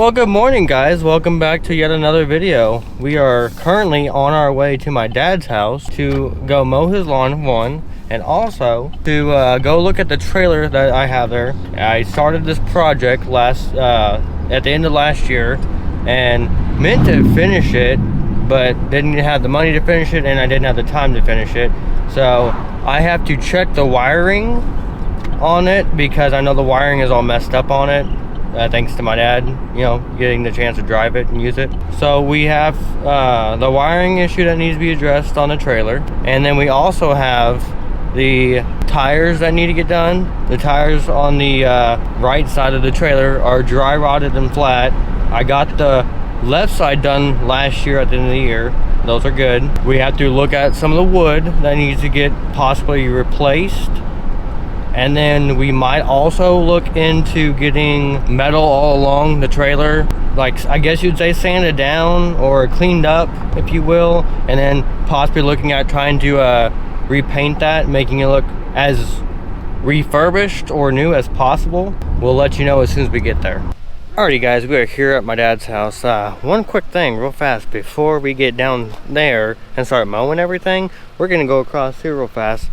Well, good morning guys, welcome back to yet another video. We are currently on our way to my dad's house to go mow his lawn, one, and also to go look at the trailer that I have there. I started this project at the end of last year and meant to finish it, but didn't have the money to finish it and I didn't have the time to finish it. So I have to check the wiring on it because I know the wiring is all messed up on it. Thanks to my dad, you know, getting the chance to drive it and use it. So we have the wiring issue that needs to be addressed on the trailer, and then we also have the tires that need to get done. The tires on the right side of the trailer are dry rotted and flat. I got the left side done last year at the end of the year. Those are good. We have to look at some of the wood that needs to get possibly replaced. And then we might also look into getting metal all along the trailer, like I guess you'd say sanded down or cleaned up, if you will, and then possibly looking at trying to repaint that, making it look as refurbished or new as possible. We'll let you know as soon as we get there. Alrighty guys, we are here at my dad's house. One quick thing real fast before we get down there and start mowing everything, we're gonna go across here real fast.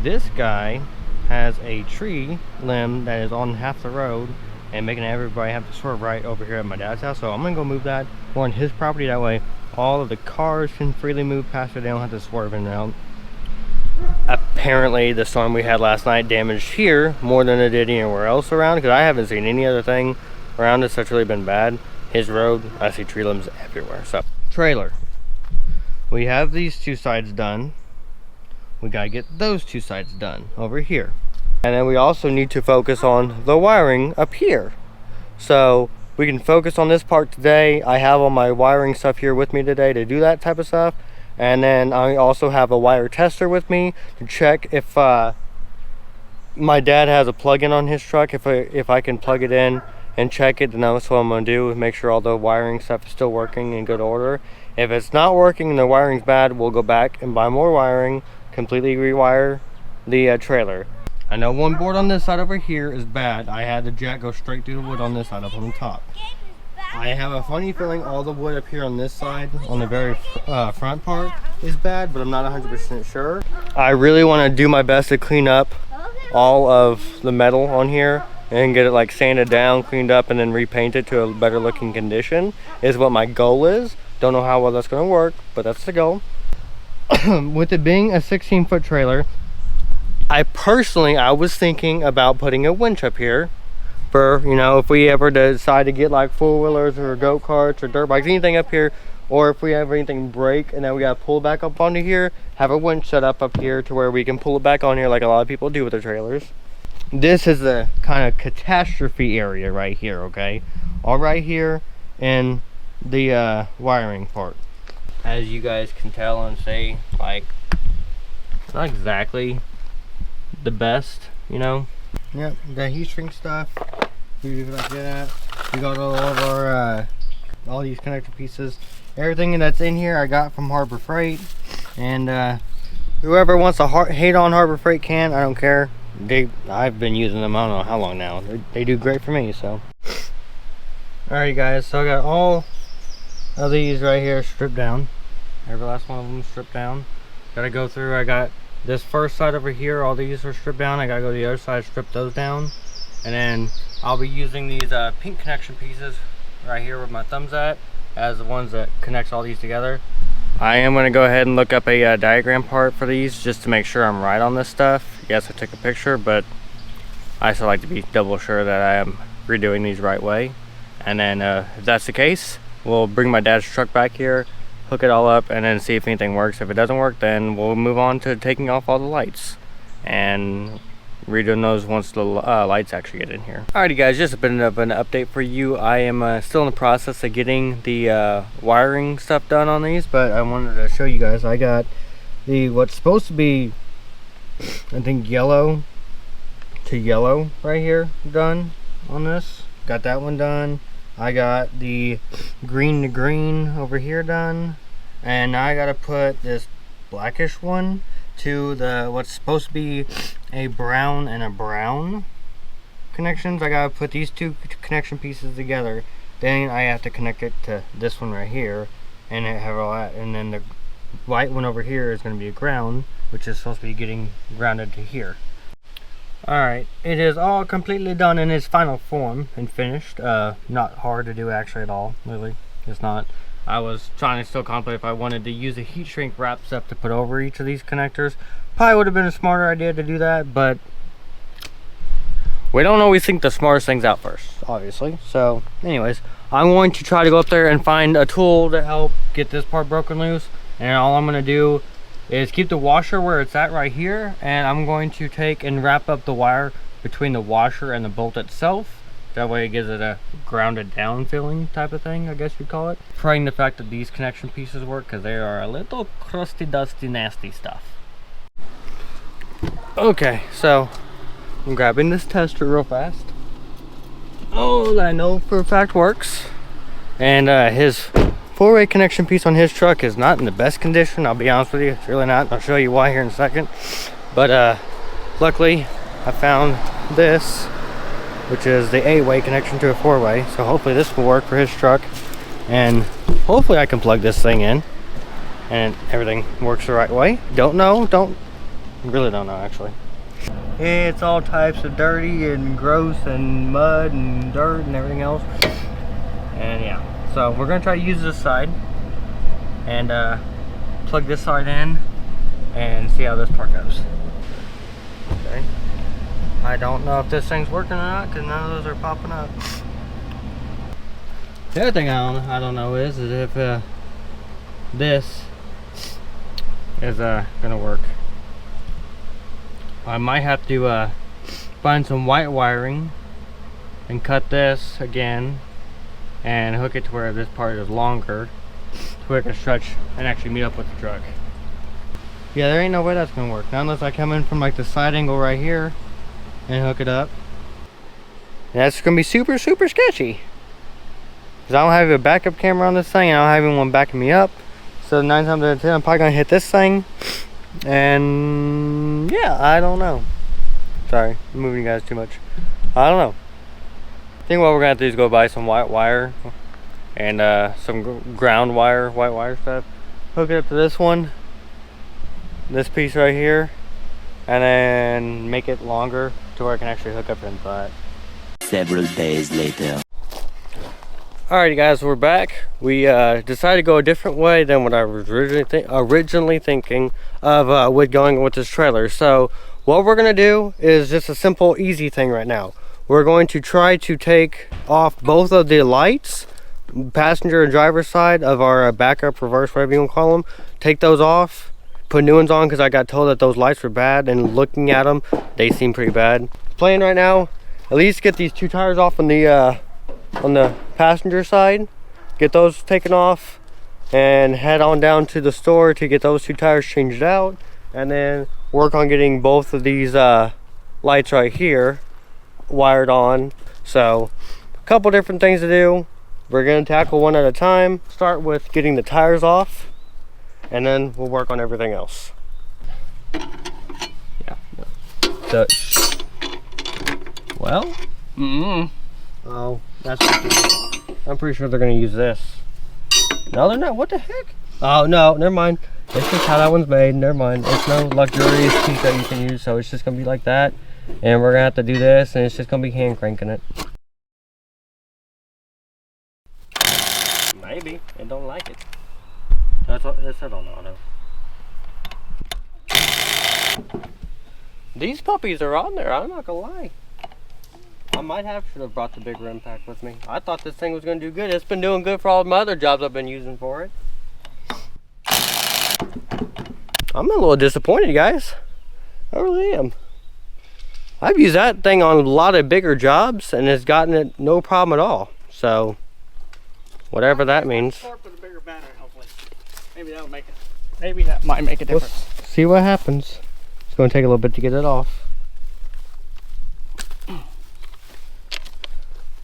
This guy has a tree limb that is on half the road and making everybody have to swerve right over here at my dad's house. So I'm gonna go move that on his property, that way all of the cars can freely move past it. They don't have to swerve in and out. Apparently the storm we had last night damaged here more than it did anywhere else around, because I haven't seen any other thing around us that's really been bad. His road, I see tree limbs everywhere. So trailer, we have these two sides done. We gotta get those two sides done over here, and then we also need to focus on the wiring up here. So we can focus on this part today. I have all my wiring stuff here with me today to do that type of stuff, and then I also have a wire tester with me to check if my dad has a plug-in on his truck, if I can plug it in and check it. Then that's what I'm gonna do, make sure all the wiring stuff is still working in good order. If it's not working and the wiring's bad, we'll go back and buy more wiring, completely rewire the trailer. I know one board on this side over here is bad. I had the jack go straight through the wood on this side up on the top. I have a funny feeling all the wood up here on this side, on the very front part, is bad, but I'm not 100% sure. I really want to do my best to clean up all of the metal on here and get it like sanded down, cleaned up, and then repaint it to a better looking condition is what my goal is. Don't know how well that's going to work, but that's the goal. With it being a 16-foot trailer, I was thinking about putting a winch up here for, you know, if we ever decide to get like four-wheelers or go-karts or dirt bikes, anything up here, or if we have anything break and then we got to pull back up onto here, have a winch set up here to where we can pull it back on here like a lot of people do with their trailers. This is the kind of catastrophe area right here, okay? All right here in the wiring part. As you guys can tell and see, like, it's not exactly the best, you know. Yep, the heat shrink stuff, we like that. We got all of our all these connector pieces. Everything that's in here I got from Harbor Freight, and whoever wants to hate on Harbor Freight can. I don't care. I've been using them I don't know how long now. They do great for me. So alright guys, so I got all of these right here stripped down. Every last one of them stripped down. Gotta go through. I got this first side over here, all these are stripped down. I gotta go to the other side, strip those down, and then I'll be using these pink connection pieces right here where my thumb's at as the ones that connects all these together. I am gonna go ahead and look up a diagram part for these just to make sure I'm right on this stuff. Yes, I took a picture, but I still like to be double sure that I am redoing these right way. And then if that's the case, we'll bring my dad's truck back here, hook it all up, and then see if anything works. If it doesn't work, then we'll move on to taking off all the lights and redoing those once the lights actually get in here. Alrighty guys, just a bit of an update for you. I am still in the process of getting the wiring stuff done on these, but I wanted to show you guys. I got the what's supposed to be, I think, yellow to yellow right here done on this. Got that one done. I got the green to green over here done, and now I gotta put this blackish one to the what's supposed to be a brown and a brown connections. I gotta put these two connection pieces together Then I have to connect it to this one right here, and have all that. And then the white one over here is going to be a ground, which is supposed to be getting grounded to here. Alright, it is all completely done in its final form and finished. Not hard to do actually at all, really. It's not. I was trying to still contemplate if I wanted to use a heat shrink wrap stuff to put over each of these connectors. Probably would have been a smarter idea to do that, but we don't always think the smartest things out first, obviously. So anyways, I'm going to try to go up there and find a tool to help get this part broken loose. And all I'm going to do is keep the washer where it's at right here, and I'm going to take and wrap up the wire between the washer and the bolt itself. That way it gives it a grounded down feeling type of thing, I guess you'd call it. Praying the fact that these connection pieces work, because they are a little crusty, dusty, nasty stuff. Okay, so I'm grabbing this tester real fast. Oh, I know for a fact works. And his 4-way connection piece on his truck is not in the best condition, I'll be honest with you. It's really not. I'll show you why here in a second. But luckily I found this, which is the 8-way connection to a 4-way. So hopefully this will work for his truck, and hopefully I can plug this thing in and everything works the right way. Really don't know actually. It's all types of dirty and gross and mud and dirt and everything else. And yeah, so we're gonna try to use this side and plug this side in and see how this part goes. Okay. I don't know if this thing's working or not, because none of those are popping up. The other thing I don't know is if this is gonna work. I might have to find some white wiring and cut this again and hook it to where this part is longer, to where it can stretch and actually meet up with the truck. Yeah, there ain't no way that's gonna work. Not unless I come in from like the side angle right here and hook it up. And that's gonna be super sketchy, because I don't have a backup camera on this thing, and I don't have anyone backing me up. So 9 times out of 10 I'm probably gonna hit this thing, and yeah, I don't know. Sorry, I'm moving you guys too much. I don't know. I think what we're gonna have to do is go buy some white wire and some ground wire, white wire stuff. Hook it up to this one, this piece right here, and then make it longer to where I can actually hook up inside. Several days later. Alrighty guys, we're back. We decided to go a different way than what I was originally thinking of with going with this trailer. So what we're gonna do is just a simple, easy thing right now. We're going to try to take off both of the lights, passenger and driver side of our backup, reverse, whatever you want to call them. Take those off, put new ones on, because I got told that those lights were bad, and looking at them, they seem pretty bad. Plan right now, at least get these 2 tires off on the passenger side, get those taken off, and head on down to the store to get those 2 tires changed out, and then work on getting both of these lights right here wired on. So a couple different things to do. We're going to tackle one at a time. Start with getting the tires off, and then we'll work on everything else. Yeah. So, well, oh, that's I'm pretty sure they're going to use this. No, they're not. What the heck? Oh no, never mind. It's just how that one's made. Never mind. It's no luxurious piece that you can use, so it's just going to be like that. And we're gonna have to do this, and it's just gonna be hand cranking it. Maybe it don't like it. That's what it said on auto. These puppies are on there, I'm not gonna lie. I should have brought the bigger impact with me. I thought this thing was gonna do good. It's been doing good for all my other jobs I've been using for it. I'm a little disappointed, guys. I really am. I've used that thing on a lot of bigger jobs and has gotten it no problem at all. So, whatever that means. With a bigger battery, hopefully. Maybe that'll make it. Maybe that might make a difference. We'll see what happens. It's going to take a little bit to get it off.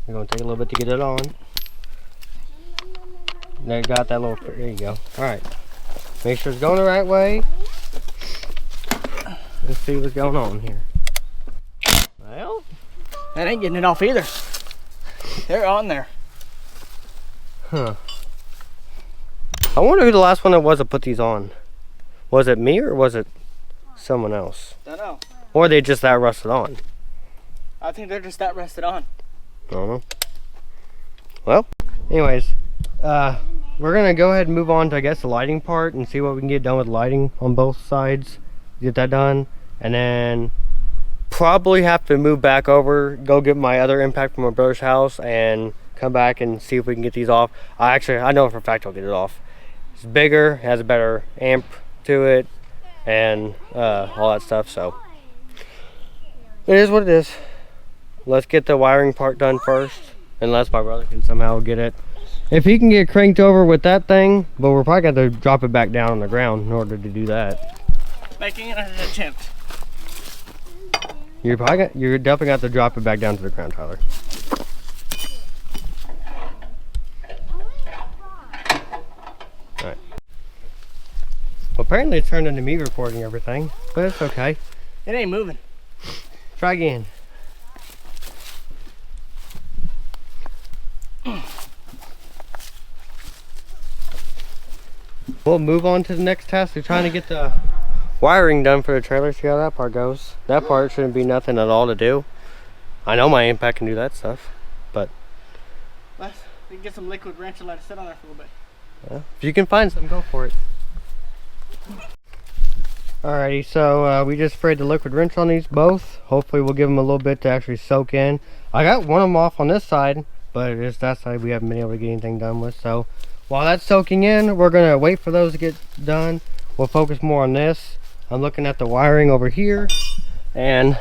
We're going to take a little bit to get it on. There you got that little. There you go. All right. Make sure it's going the right way. Let's see what's going on here. Well, that ain't getting it off either. They're on there. Huh. I wonder who the last one that was to put these on. Was it me or was it someone else? Don't know. Or are they just that rusted on? I think they're just that rusted on. I don't know. Well, anyways, we're gonna go ahead and move on to, I guess, the lighting part and see what we can get done with lighting on both sides. Get that done, and then probably have to move back over, go get my other impact from my brother's house, and come back and see if we can get these off. I know for a fact I'll get it off. It's bigger, has a better amp to it, and all that stuff. So it is what it is. Let's get the wiring part done first, unless my brother can somehow get it. If he can get cranked over with that thing, but we're probably going to drop it back down on the ground in order to do that. Making it an attempt. You're definitely going to have to drop it back down to the ground, Tyler. Alright. Well, apparently it turned into me recording everything, but it's okay. It ain't moving. Try again. We'll move on to the next task. We're trying to get the wiring done for the trailer. See how that part goes. That part shouldn't be nothing at all to do. I know my impact can do that stuff, but We can get some liquid wrench and let it sit on there for a little bit. if you can find some, go for it. Alrighty, so we just sprayed the liquid wrench on these both. Hopefully we'll give them a little bit to actually soak in. I got one of them off on this side, but it's that side we haven't been able to get anything done with. So while that's soaking in, we're gonna wait for those to get done. We'll focus more on this. I'm looking at the wiring over here, and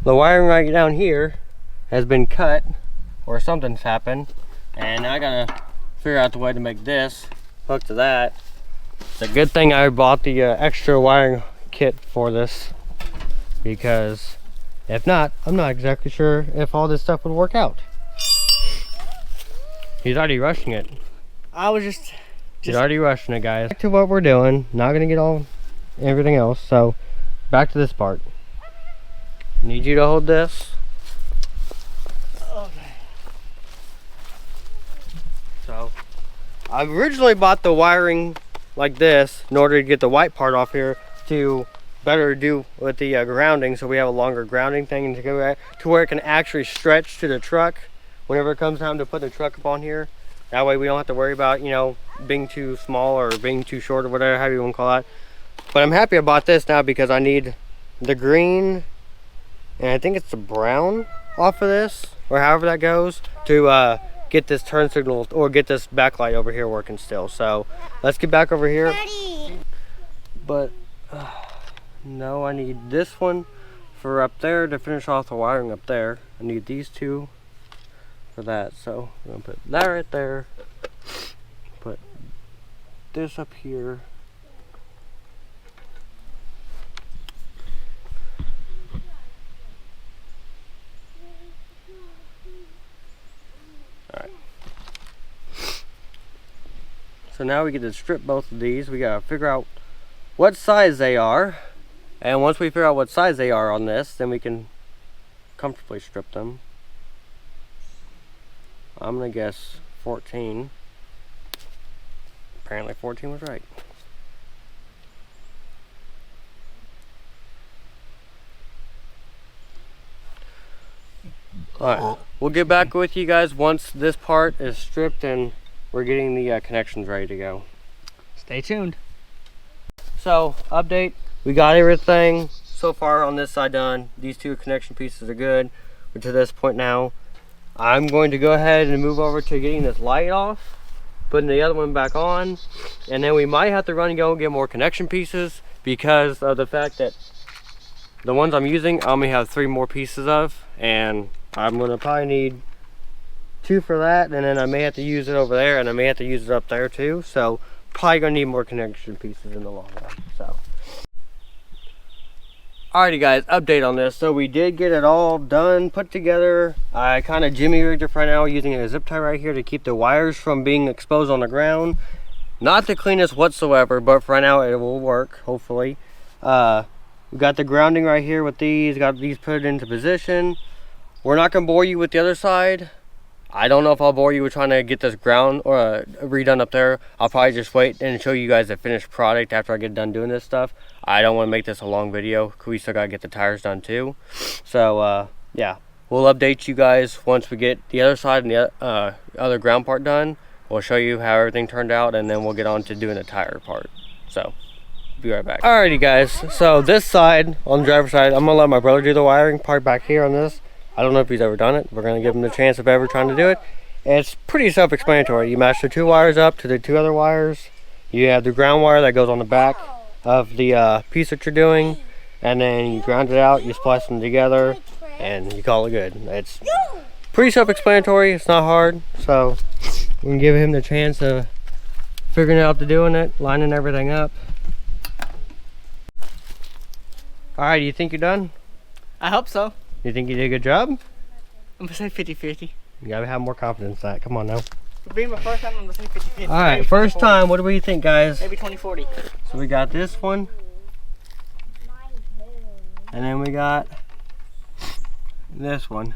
the wiring right down here has been cut, or something's happened, and I gotta figure out the way to make this hook to that. It's a good thing I bought the extra wiring kit for this, because if not, I'm not exactly sure if all this stuff would work out. He's already rushing it. I was just He's already rushing it, guys. Back to what we're doing. Not gonna get all everything else. So back to this part. Need you to hold this. okay. So I originally bought the wiring like this in order to get the white part off here to better do with the grounding, so we have a longer grounding thing and to where it can actually stretch to the truck whenever it comes time to put the truck up on here. That way we don't have to worry about, you know, being too small or being too short or whatever, however you want to call that. But I'm happy I bought this now because I need the green and I think it's the brown off of this, or however that goes, to get this turn signal or get this backlight over here working still. So let's get back over here. Daddy. But no, I need this one for up there to finish off the wiring up there. I need these two for that, so I'm gonna put that right there, put this up here, alright. So now we get to strip both of these. We gotta figure out what size they are, and once we figure out what size they are on this, then we can comfortably strip them. I'm gonna guess 14. Apparently 14 was right. Alright, we'll get back with you guys once this part is stripped and we're getting the connections ready to go. Stay tuned. So, update, we got everything so far on this side done. These two connection pieces are good. We're to this point now. I'm going to go ahead and move over to getting this light off, putting the other one back on, and then we might have to run and go and get more connection pieces because of the fact that the ones I'm using I only have 3 more pieces of, and I'm going to probably need 2 for that, and then I may have to use it over there, and I may have to use it up there too, so probably going to need more connection pieces in the long run. So alrighty guys, update on this. So we did get it all done, put together. I kind of jimmy rigged it right now using a zip tie right here to keep the wires from being exposed on the ground. Not the cleanest whatsoever, but for right now it will work, hopefully. We got the grounding right here with these, got these put into position. We're not gonna bore you with the other side. I don't know if I'll bore you with trying to get this ground or redone up there. I'll probably just wait and show you guys the finished product after I get done doing this stuff. I don't want to make this a long video because we still got to get the tires done too. So yeah, we'll update you guys once we get the other side and the other ground part done. We'll show you how everything turned out, and then we'll get on to doing the tire part. So be right back. Alrighty guys, so this side, on the driver's side, I'm gonna let my brother do the wiring part back here on this. I don't know if he's ever done it. We're gonna give him the chance of ever trying to do it. And it's pretty self-explanatory. You match the 2 wires up to the 2 other wires. You have the ground wire that goes on the back of the piece that you're doing, and then you ground it out, you splice them together, and you call it good. It's pretty self-explanatory. It's not hard, so we can give him the chance of figuring out the doing it, lining everything up. All right, do you think you're done? I hope so. You think you did a good job? I'm gonna say 50-50. You gotta have more confidence in that. Come on now. For being my first time, I'm gonna say 50-50. All right, first time. What do we think, guys? Maybe 20-40. So we got this one, and then we got this one.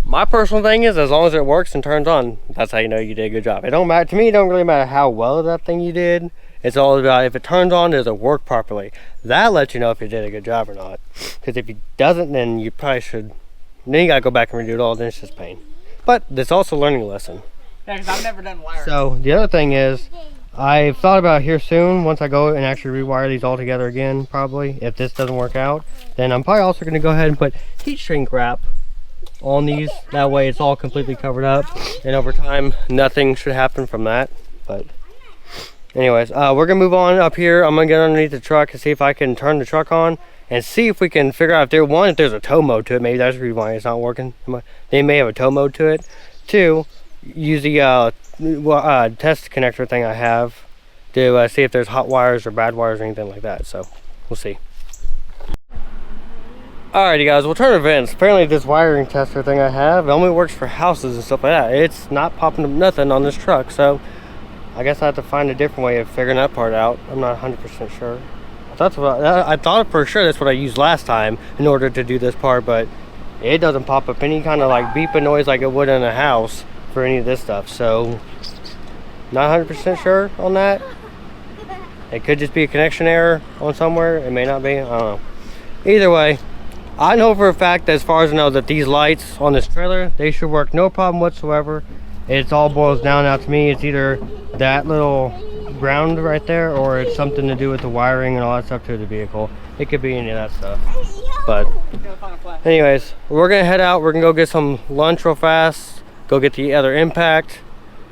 My personal thing is, as long as it works and turns on, that's how you know you did a good job. It don't matter to me. It don't really matter how well that thing you did. It's all about if it turns on, does it work properly? That lets you know if you did a good job or not. Because if it doesn't, then you probably should. Then you gotta go back and redo it all. Then it's just pain. But it's also a learning lesson. Yeah, because I've never done wiring. So the other thing is, I've thought about here soon. Once I go and actually rewire these all together again, probably if this doesn't work out, then I'm probably also gonna go ahead and put heat shrink wrap on these. That way it's all completely covered up, and over time nothing should happen from that. But anyways, we're gonna move on up here. I'm gonna get underneath the truck and see if I can turn the truck on and see if we can figure out if there's a tow mode to it. Maybe that's the reason why it's not working. They may have a tow mode to it. 2, use the test connector thing I have to see if there's hot wires or bad wires or anything like that. So we'll see. Alrighty guys, we'll turn to vents. Apparently this wiring tester thing I have, it only works for houses and stuff like that. It's not popping up nothing on this truck, so I guess I have to find a different way of figuring that part out. I'm not 100% sure. I thought for sure that's what I used last time in order to do this part, but it doesn't pop up any kind of like beeping noise like it would in a house for any of this stuff. So not 100% sure on that. It could just be a connection error on somewhere. It may not be. I don't know. Either way, I know for a fact, as far as I know, that these lights on this trailer, they should work no problem whatsoever. It all boils down now to me. It's either that little ground right there, or it's something to do with the wiring and all that stuff to the vehicle. It could be any of that stuff. But anyways, we're gonna head out. We're gonna go get some lunch real fast, go get the other impact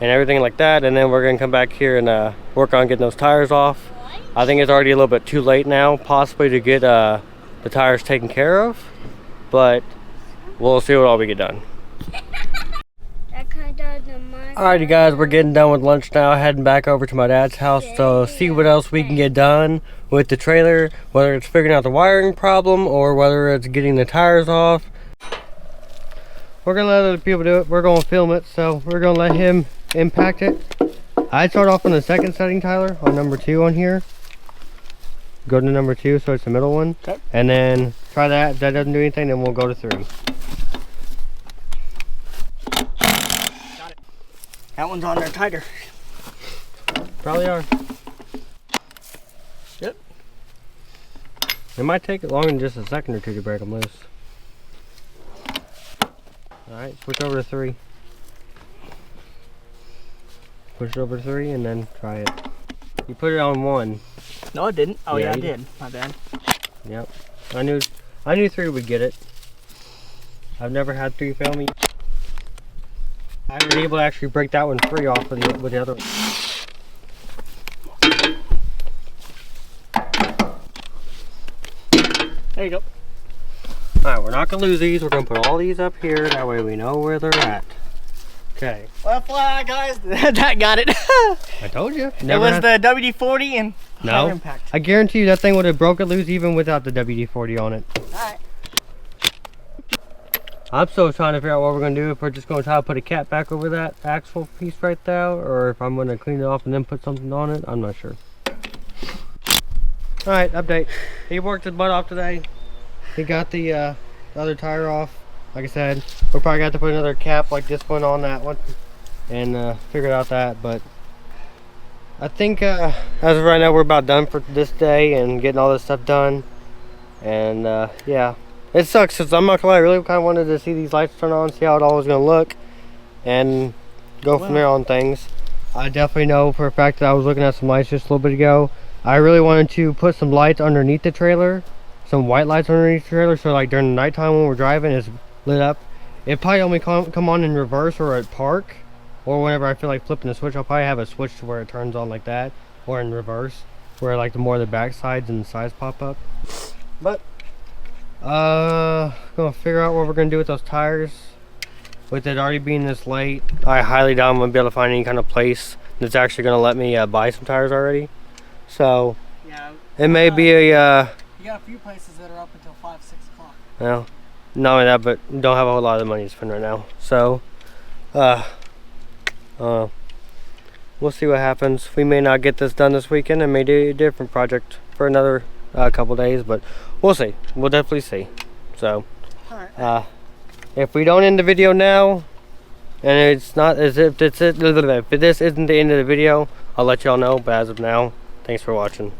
and everything like that, and then we're gonna come back here and work on getting those tires off. I think it's already a little bit too late now possibly to get the tires taken care of, but we'll see what all we get done. Alrighty guys, we're getting done with lunch now, heading back over to my dad's house to see what else we can get done with the trailer, whether it's figuring out the wiring problem or whether it's getting the tires off. We're gonna let other people do it. We're gonna film it, so we're gonna let him impact it. I'd start off on the second setting, Tyler, on number 2 on here. Go to number 2, so it's the middle one. Okay. And then try that. If that doesn't do anything, then we'll go to 3. That one's on there tighter. Probably are. Yep. It might take it longer than just a second or 2 to break them loose. Alright, switch over to 3. Push it over to 3 and then try it. You put it on 1. No, I didn't. Oh yeah, I you did. My bad. Yep. I knew 3 would get it. I've never had 3 fail me. I was able to actually break that one free off with the other one. There you go. Alright, we're not going to lose these. We're going to put all these up here. That way we know where they're at. Okay. Well, FYI guys, that got it. I told you. It was the WD-40 and higher impact. I guarantee you that thing would have broke it loose even without the WD-40 on it. Alright. I'm still trying to figure out what we're going to do. If we're just going to try to put a cap back over that axle piece right there, or if I'm going to clean it off and then put something on it. I'm not sure. Alright, update. He worked his butt off today. He got the other tire off. like I said, we're probably gonna have to put another cap like this one on that one and figure out that. But I think as of right now, we're about done for this day and getting all this stuff done. And yeah, it sucks because I'm not gonna lie, I really kind of wanted to see these lights turn on, see how it all was gonna look, and go from there on things. I definitely know for a fact that I was looking at some lights just a little bit ago. I really wanted to put some lights underneath the trailer, some white lights underneath the trailer, so like during the nighttime when we're driving, it's lit up. It probably only come on in reverse or at park, or whenever I feel like flipping the switch. I'll probably have a switch to where it turns on like that, or in reverse, where like the more the back sides and the sides pop up. But gonna figure out what we're gonna do with those tires. With it already being this late, I highly doubt I'm gonna be able to find any kind of place that's actually gonna let me buy some tires already. So Yeah. it may be a You got a few places that are up until 5, 6 o'clock. well, not only that, but don't have a whole lot of money to spend right now. So we'll see what happens. We may not get this done this weekend and may do a different project for another couple days, but we'll see. We'll definitely see. So Alright. if we don't end the video now, and it's not as if it's it, if this isn't the end of the video, I'll let y'all know. But as of now, thanks for watching.